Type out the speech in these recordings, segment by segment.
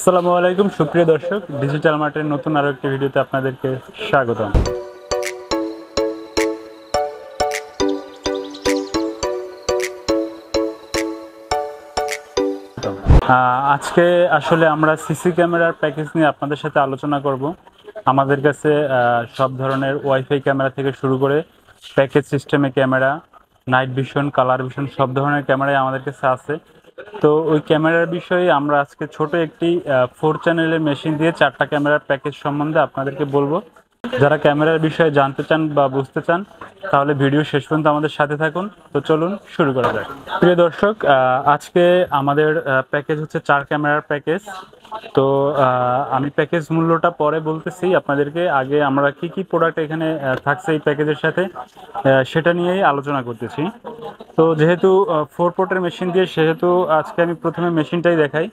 আসসালামু আলাইকুম সুপ্রিয় দর্শক, ডিজিটাল মার্টের নতুন আরো একটি ভিডিওতে আপনাদেরকে স্বাগতম। আজকে আসলে আমরা সিসি ক্যামেরার প্যাকেজ নিয়ে আপনাদের সাথে আলোচনা করব। আমাদের কাছে সব ধরনের ওয়াইফাই ক্যামেরা থেকে শুরু করে প্যাকেজ সিস্টেমে camera, night vision, colour vision সব ধরনের ক্যামেরাই আমাদের কাছে আছে। তো ওই ক্যামেরার বিষয়ে আমরা আজকে ছোট একটি 4 চ্যানেলের মেশিন দিয়ে 4টা ক্যামেরার প্যাকেজ সম্বন্ধে আপনাদেরকে বলবো। যারা ক্যামেরার বিষয়ে জানতে চান বা বুঝতে চান তাহলে ভিডিও শেষ পর্যন্ত আমাদের সাথে থাকুন। তো চলুন শুরু করা যাক। প্রিয় দর্শক, আজকে আমাদের প্যাকেজ হচ্ছে 4 ক্যামেরার প্যাকেজ। তো আমি প্যাকেজ মূল্যটা পরে বলতেছি আপনাদেরকে, আগে আমরা কি কি প্রোডাক্ট এখানে থাকছে এই প্যাকেজের সাথে সেটা নিয়েই আলোচনা করতেছি। তো যেহেতু 4 পোর্টের মেশিন দিয়ে, সেহেতু আজকে আমি প্রথমে মেশিনটাই দেখাই।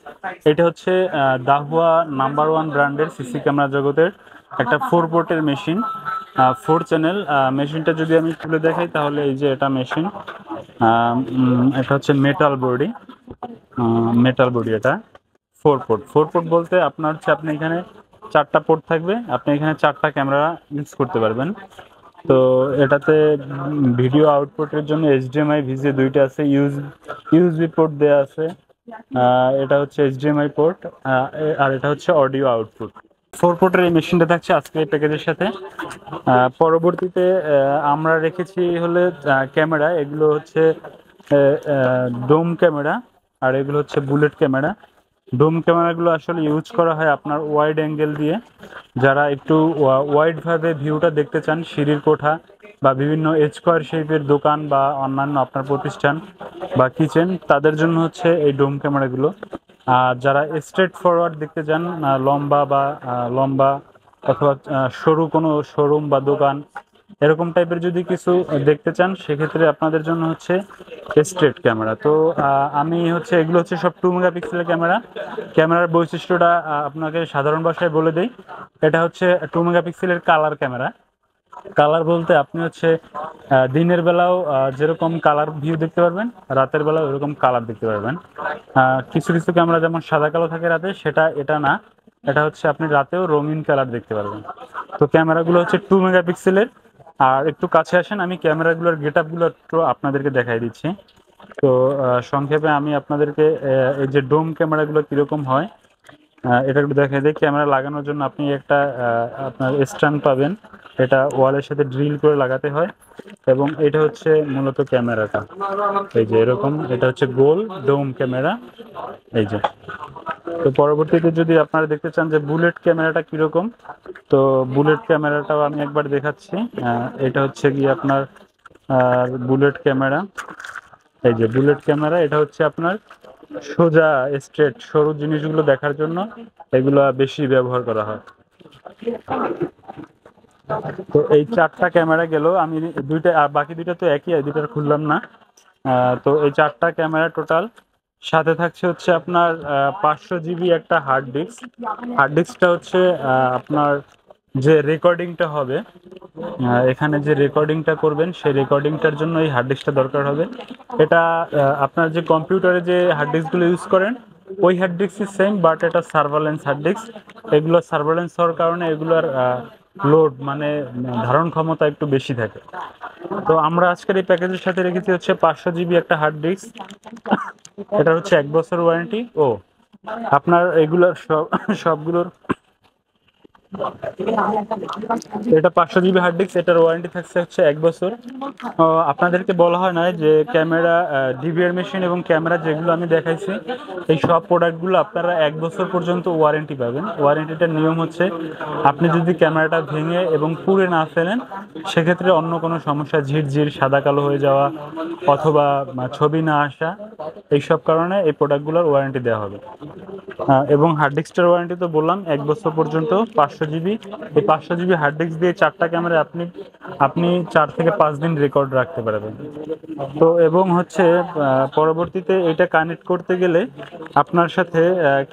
এটা হচ্ছে দাহুয়া নাম্বার 1 ব্র্যান্ডের সিসি ক্যামেরা জগতের একটা 4 পোর্টের মেশিন, 4 চ্যানেল মেশিনটা যদি আমি তুলে দেখাই তাহলে এই যে এটা মেশিন, এটা হচ্ছে মেটাল বডি এটা 4 পোর্ট। 4 পোর্ট বলতে আপনার হচ্ছে আপনি এখানে 4টা পোর্ট থাকবে, আপনি এখানে 4টা ক্যামেরা ইউজ করতে পারবেন। তো এটাতে ভিডিও আউটপুটের জন্য এইচডিএমআই ভিজিএ দুইটা আছে, ইউএসবি পোর্ট দেওয়া আছে। এটা হচ্ছে এইচডিএমআই পোর্ট, আর এটা হচ্ছে অডিও আউটপুট। 4 পোর্টের এই মেশিনটা থাকছে আজকে এই প্যাকেজের সাথে। পরবর্তীতে আমরা রেখেছি হলে ক্যামেরা, এগুলো হচ্ছে ডোম ক্যামেরা আর এগুলো হচ্ছে বুলেট ক্যামেরা। ডোম ক্যামেরাগুলো আসলে ইউজ করা হয় আপনার ওয়াইড অ্যাঙ্গেল দিয়ে। যারা একটু ওয়াইডভাবে ভিউটা দেখতে চান, সিঁড়ির কোঠা বা বিভিন্ন স্কোয়ার শেপের দোকান বা অন্যান্য আপনার প্রতিষ্ঠান বা কিচেন, তাদের জন্য হচ্ছে এই ডোম ক্যামেরাগুলো। আর যারা স্ট্রেট ফরওয়ার্ড দেখতে চান, লম্বা অথবা সরু কোনো শোরুম বা দোকান এরকম টাইপের যদি কিছু দেখতে চান, সেক্ষেত্রে আপনাদের জন্য হচ্ছে স্ট্রেট ক্যামেরা। তো আমি হচ্ছে এগুলো হচ্ছে সব 2 মেগাপিক্সেলের ক্যামেরা। ক্যামেরার বৈশিষ্ট্যটা আপনাকে সাধারণ ভাষায় বলে দেই। এটা হচ্ছে 2 মেগাপিক্সেলের কালার ক্যামেরা। কালার বলতে আপনি হচ্ছে দিনের বেলাও যেরকম কালার ভিউ দেখতে পারবেন, রাতের বেলাও এরকম কালার দেখতে পারবেন। কিছু কিছু ক্যামেরা যেমন সাদা কালো থাকে রাতে, এটা না, এটা হচ্ছে আপনি রাতেও রঙিন কালার দেখতে পারবেন। তো ক্যামেরাগুলো হচ্ছে 2 মেগাপিক্সেলের। আর একটু কাছে আসেন, আমি ক্যামেরাগুলোর গেট আপগুলো একটু আপনাদেরকে দেখাই দিচ্ছি। তো সংক্ষেপে আমি আপনাদেরকে এই যে ডোম ক্যামেরাগুলো কীরকম হয় এটা একটু দেখাই দিই। ক্যামেরা লাগানোর জন্য আপনি একটা আপনার স্ট্যান্ড পাবেন, এটা ওয়ালের সাথে ড্রিল করে লাগাতে হয়। এবং এটা হচ্ছে মূলত ক্যামেরাটা, এই যে এরকম, এটা হচ্ছে গোল ডোম ক্যামেরা, এই যে। তো পরবর্তীতে যদি আপনারা দেখতে চান যে বুলেট ক্যামেরাটা কীরকম, তো বুলেট ক্যামেরাটাও আমি একবার দেখাচ্ছি। এটা হচ্ছে গিয়ে আপনার বুলেট ক্যামেরা, এই যে বুলেট ক্যামেরা। এটা হচ্ছে আপনার সোজা স্ট্রেট সরু জিনিসগুলো দেখার জন্য এগুলো বেশি ব্যবহার করা হয়। তো এই 4টা ক্যামেরা গেল, আমি দুইটা আর বাকি দুইটা তো একই, দুইটা খুললাম না। তো এই 4টা ক্যামেরা টোটাল, সাথে থাকছে হচ্ছে আপনার 500 জিবি একটা হার্ড ডিস্ক। হার্ড ডিস্কটা হচ্ছে আপনার যে রেকর্ডিংটা হবে, এখানে যে রেকর্ডিংটা করবেন সেই রেকর্ডিংটার জন্য এই হার্ড ডিস্কটা দরকার হবে। এটা আপনার যে কম্পিউটারে যে হার্ড ডিস্কগুলো ইউজ করেন ওই হার্ড ডিস্কই সেম, বাট এটা সার্ভালেন্স হার্ড ডিস্ক। এগুলো সার্ভালেন্স হওয়ার কারণে এগুলোর লোড মানে ধারণ ক্ষমতা একটু বেশি থাকে। তো আমরা আজকের এই প্যাকেজের সাথে রেখেছি হচ্ছে 500 জিবি একটা হার্ড ডিস্ক। এটা হচ্ছে 1 বছর ওয়ারেন্টি। ও আপনার এগুলোর সবগুলোর এটা 500 জিবি হার্ড ডিস্ক, এটার ওয়ারেন্টি থাকছে হচ্ছে 1 বছর। আপনাদেরকে বলা হয় না যে ক্যামেরা, ডিভিআর মেশিন এবং ক্যামেরা যেগুলো আমি দেখাইছি এই সব প্রোডাক্টগুলো আপনারা 1 বছর পর্যন্ত ওয়ারেন্টি পাবেন। ওয়ারেন্টিটার নিয়ম হচ্ছে আপনি যদি ক্যামেরাটা ভেঙে এবং পুড়ে না ফেলেন, সেক্ষেত্রে অন্য কোনো সমস্যা, ঝিরঝির সাদা কালো হয়ে যাওয়া অথবা ছবি না আসা, এইসব কারণে এই প্রোডাক্টগুলোর ওয়ারেন্টি দেওয়া হবে। এবং হার্ড ডিস্কটার ওয়ারেন্টি তো বললাম 1 বছর পর্যন্ত, 500 জিবি। এই 500 জিবি হার্ড ডিস্ক দিয়ে 4টা ক্যামেরা আপনি আপনি 4 থেকে 5 দিন রেকর্ড রাখতে পারবেন। তো এবং হচ্ছে পরবর্তীতে এটা কানেক্ট করতে গেলে আপনার সাথে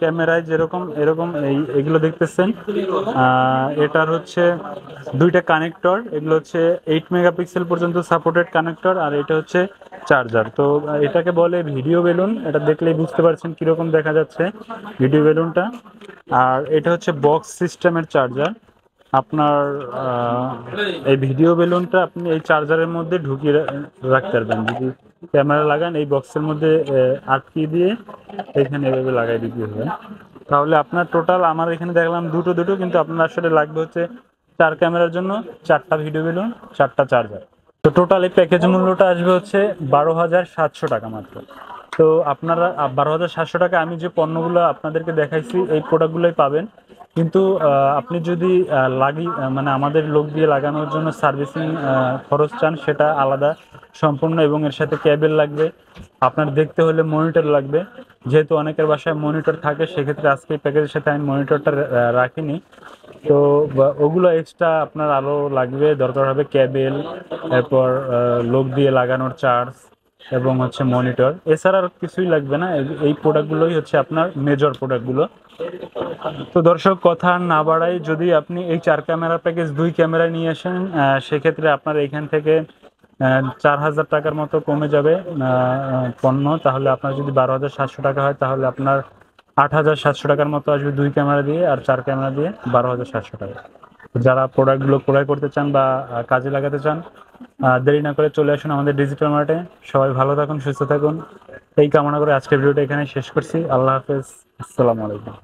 ক্যামেরায় যেরকম এরকম এগুলো দেখতেছেন, এটার হচ্ছে দুইটা কানেক্টর, এগুলো হচ্ছে 8 মেগাপিক্সেল পর্যন্ত সাপোর্টেড কানেক্টর, আর এটা হচ্ছে চার্জার। তো এটাকে বলে ভিডিও বেলুন, এটা দেখলেই বুঝতে পারছেন কিরকম দেখা যাচ্ছে ভিডিও বেলুনটা। আর এটা হচ্ছে বক্স সিস্টেমের চার্জার। আপনার এই ভিডিও বেলুনটা আপনি এই চার্জারের মধ্যে ঢুকিয়ে রাখতে পারবেন। যদি ক্যামেরা লাগান এই বক্সের মধ্যে আটকিয়ে দিয়ে এখানে এভাবে লাগাই দিতে হবে। তাহলে আপনার টোটাল আমার এখানে দেখলাম দুটো দুটো, কিন্তু আপনার আসলে লাগবে হচ্ছে 4 ক্যামেরার জন্য 4টা ভিডিও বেলুন, 4টা চার্জার। তো টোটাল এই প্যাকেজ মূল্যটা আসবে হচ্ছে 12,700 টাকা মাত্র। তো আপনারা 12,700 টাকা আমি যে পণ্যগুলো আপনাদেরকে দেখাইছি এই প্রোডাক্টগুলোই পাবেন। কিন্তু আপনি যদি মানে আমাদের লোক দিয়ে লাগানোর জন্য সার্ভিসিং খরচ চান, সেটা আলাদা সম্পূর্ণ, এবং এর সাথে কেবল লাগবে। আপনার দেখতে হলে মনিটর লাগবে, যেহেতু অনেকের বাসায় মনিটর থাকে, সেক্ষেত্রে আজকে এই প্যাকেজের সাথে আমি মনিটরটা রাখিনি। তো ওগুলো এক্সট্রা আপনার আরও লাগবে, দরকার হবে কেবল, এরপর লোক দিয়ে লাগানোর চার্জ এবং হচ্ছে মনিটর। এছাড়া আর কিছুই লাগবে না। এই প্রোডাক্টগুলোই হচ্ছে আপনার মেজর প্রোডাক্টগুলো। তো দর্শক, কথা আর না বাড়াই, যদি আপনি এই 4 ক্যামেরা প্যাকেজ 2 ক্যামেরা নিয়ে আসেন, সেক্ষেত্রে আপনার এইখান থেকে 4,000 টাকার মতো কমে যাবে পণ্য। তাহলে আপনার যদি 12,700 টাকা হয়, তাহলে আপনার 8,700 টাকার মতো আসবে 2 ক্যামেরা দিয়ে, আর 4 ক্যামেরা দিয়ে 12,700 টাকা। যারা প্রোডাক্টগুলো ক্রয় করতে চান বা কাজে লাগাতে চান, দেরি না করে চলে আসুন আমাদের ডিজিটাল মার্টে। সবাই ভালো থাকুন, সুস্থ থাকুন, এই কামনা করে আজকের ভিডিওটা এখানে শেষ করছি। আল্লাহ হাফেজ, আসসালামু আলাইকুম।